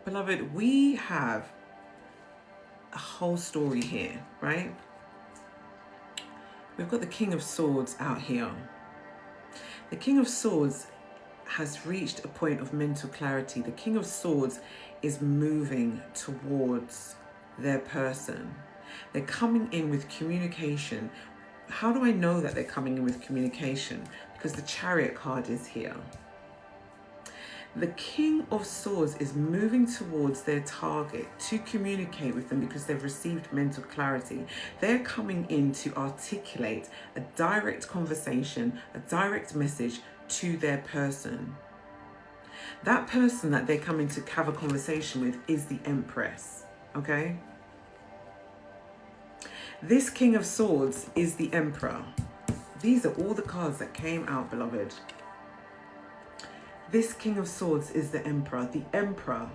beloved, we have a whole story here, right? We've got the King of Swords out here. The King of Swords has reached a point of mental clarity. The King of Swords is moving towards their person. They're coming in with communication. How do I know that they're coming in with communication? Because the Chariot card is here. The King of Swords is moving towards their target to communicate with them because they've received mental clarity. They're coming in to articulate a direct conversation, a direct message to their person. That person that they're coming to have a conversation with is the Empress, okay? This King of Swords is the Emperor. These are all the cards that came out, beloved. This King of Swords is the Emperor. The Emperor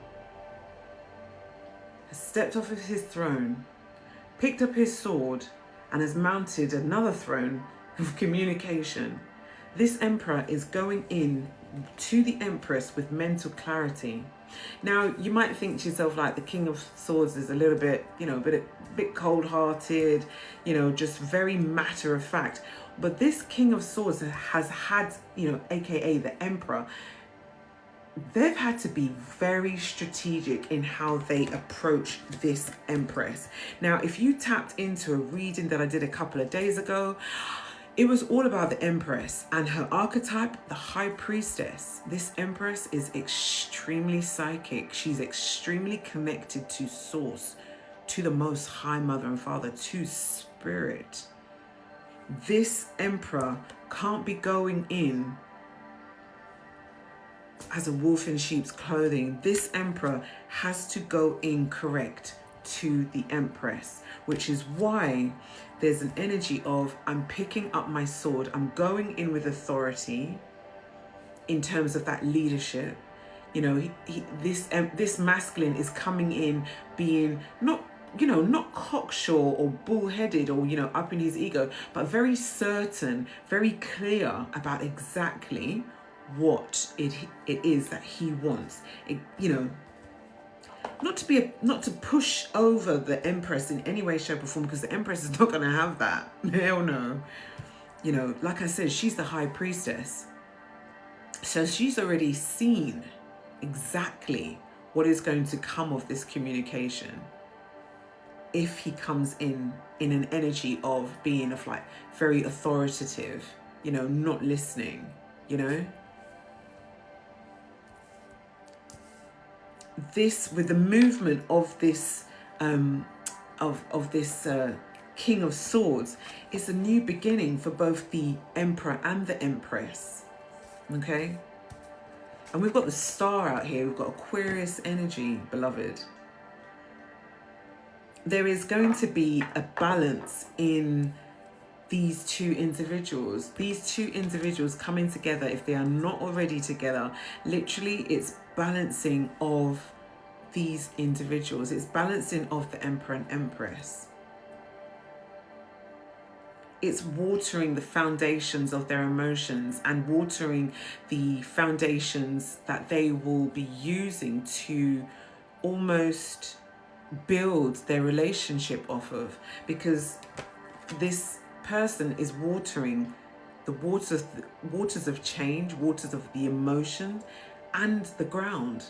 has stepped off of his throne, picked up his sword, and has mounted another throne of communication. This Emperor is going in to the Empress with mental clarity. Now, you might think to yourself, like, the King of Swords is a little bit, a bit cold-hearted, just very matter of fact. But this King of Swords has had, aka the Emperor, they've had to be very strategic in how they approach this Empress. Now, if you tapped into a reading that I did a couple of days ago, it was all about the Empress and her archetype, the High Priestess. This Empress is extremely psychic. She's extremely connected to Source, to the Most High Mother and Father, to Spirit. This Emperor can't be going in as a wolf in sheep's clothing. This Emperor has to go in correct to the Empress, which is why there's an energy of, I'm picking up my sword, I'm going in with authority in terms of that leadership. This masculine is coming in being not cocksure or bullheaded or, up in his ego, but very certain, very clear about exactly what it is that he wants. Not to push over the Empress in any way, shape or form, because the Empress is not going to have that. Hell no. Like I said, she's the High Priestess. So she's already seen exactly what is going to come of this communication if he comes in an energy of being very authoritative, not listening, This, with the movement of this King of Swords, is a new beginning for both the Emperor and the Empress. Okay? And we've got the Star out here. We've got Aquarius energy, beloved. There is going to be a balance in these two individuals. These two individuals coming together, if they are not already together, literally it's balancing of these individuals. It's balancing of the Emperor and Empress. It's watering the foundations of their emotions and watering the foundations that they will be using to almost build their relationship off of, because this person is watering the waters of change, waters of the emotion and the ground.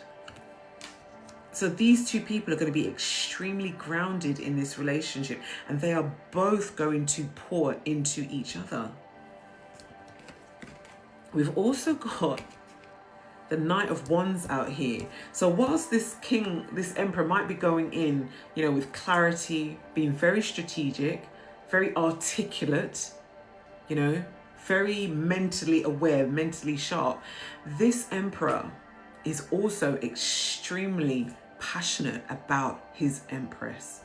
So these two people are going to be extremely grounded in this relationship, and they are both going to pour into each other. We've also got the Knight of Wands out here. So whilst this Emperor might be going in, with clarity, being very strategic, very articulate, very mentally aware, mentally sharp, this Emperor is also extremely passionate about his Empress.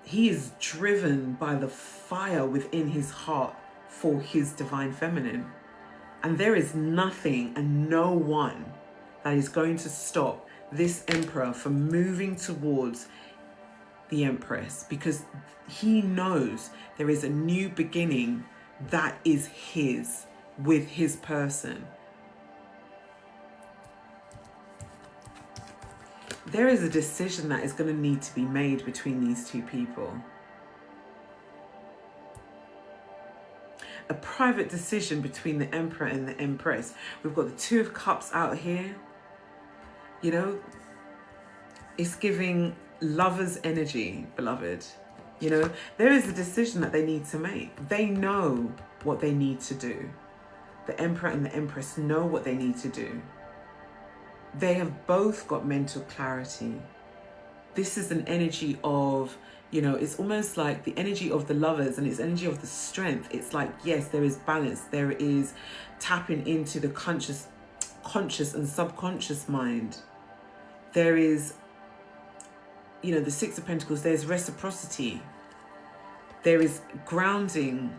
He is driven by the fire within his heart for his divine feminine. And there is nothing and no one that is going to stop this Emperor from moving towards the Empress, because he knows there is a new beginning that is his with his person. there is a decision that is going to need to be made between these two people. A private decision between the Emperor and the Empress. We've got the Two of Cups out here. You know, it's giving lovers energy, beloved. You know, there is a decision that they need to make. They know what they need to do. The Emperor and the Empress know what they need to do. They have both got mental clarity. This is an energy of, you know, it's almost like the energy of the lovers, and it's energy of the strength. It's like, yes, there is balance. There is tapping into the conscious and subconscious mind. There is, you know, the Six of Pentacles. There's reciprocity. There is grounding.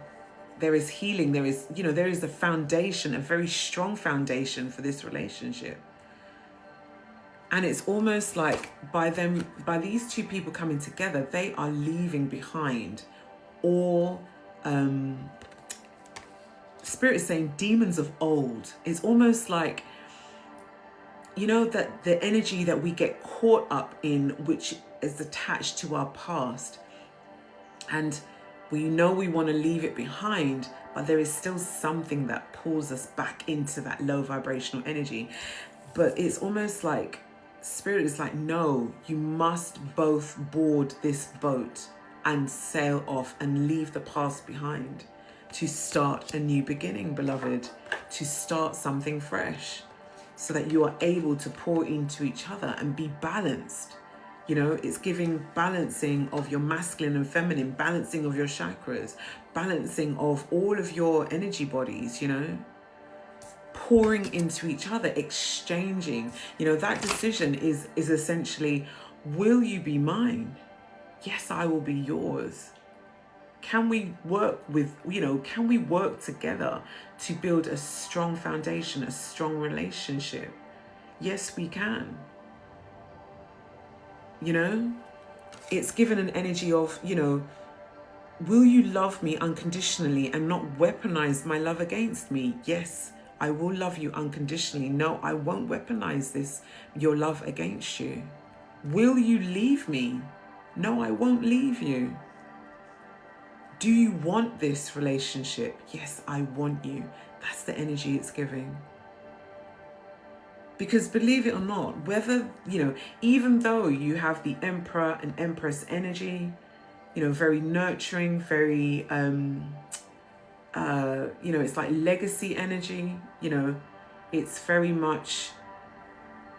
There is healing. There is, you know, there is a foundation, a very strong foundation for this relationship. And it's almost like by these two people coming together, they are leaving behind all, Spirit is saying, demons of old. It's almost like, you know, that the energy that we get caught up in, which is attached to our past. And we know we want to leave it behind, but there is still something that pulls us back into that low vibrational energy. But it's almost like Spirit is like, no, you must both board this boat and sail off and leave the past behind to start a new beginning, beloved, to start something fresh, so that you are able to pour into each other and be balanced. You know, it's giving balancing of your masculine and feminine, balancing of your chakras, balancing of all of your energy bodies, you know, pouring into each other, exchanging. You know, that decision is essentially, will you be mine? Yes, I will be yours. Can we work with, you know, can we work together to build a strong foundation, a strong relationship? Yes, we can. You know, it's given an energy of, you know, will you love me unconditionally and not weaponize my love against me? Yes, I will love you unconditionally. No, I won't weaponize your love against you. Will you leave me? No, I won't leave you. Do you want this relationship? Yes, I want you. That's the energy it's giving. Because believe it or not, whether, you know, even though you have the Emperor and Empress energy, you know, very nurturing, very, you know, it's like legacy energy, you know, it's very much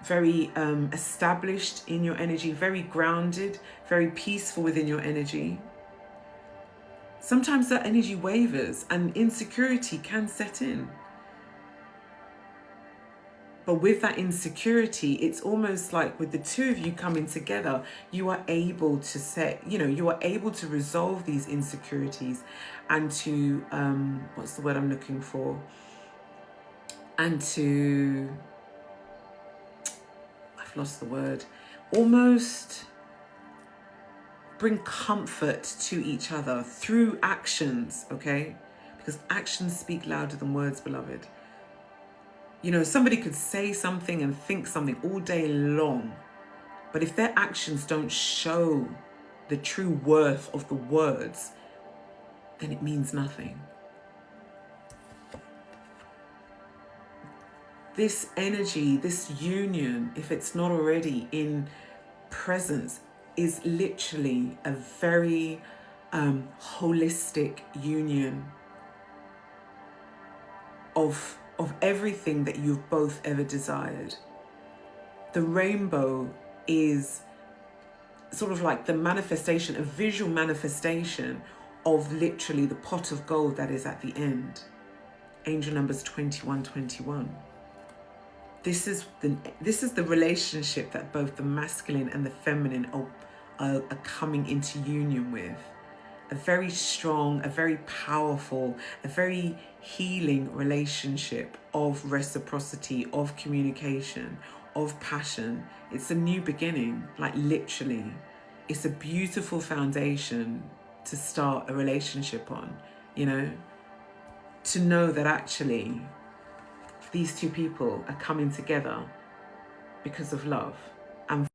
very established in your energy, very grounded, very peaceful within your energy. Sometimes that energy wavers and insecurity can set in. But with that insecurity, it's almost like with the two of you coming together, you are able to set, you know, you are able to resolve these insecurities and to, what's the word I'm looking for? And to, I've lost the word, almost bring comfort to each other through actions, okay? Because actions speak louder than words, beloved. You know, somebody could say something and think something all day long, but if their actions don't show the true worth of the words, then it means nothing. This energy, this union, if it's not already in presence, is literally a very holistic union of everything that you've both ever desired. The rainbow is sort of like the manifestation, a visual manifestation of literally the pot of gold that is at the end. Angel numbers 2121. This is the relationship that both the masculine and the feminine are coming into union with. A very strong, a very powerful, a very healing relationship of reciprocity, of communication, of passion. It's a new beginning, like literally. It's a beautiful foundation to start a relationship on, you know? To know that actually these two people are coming together because of love. And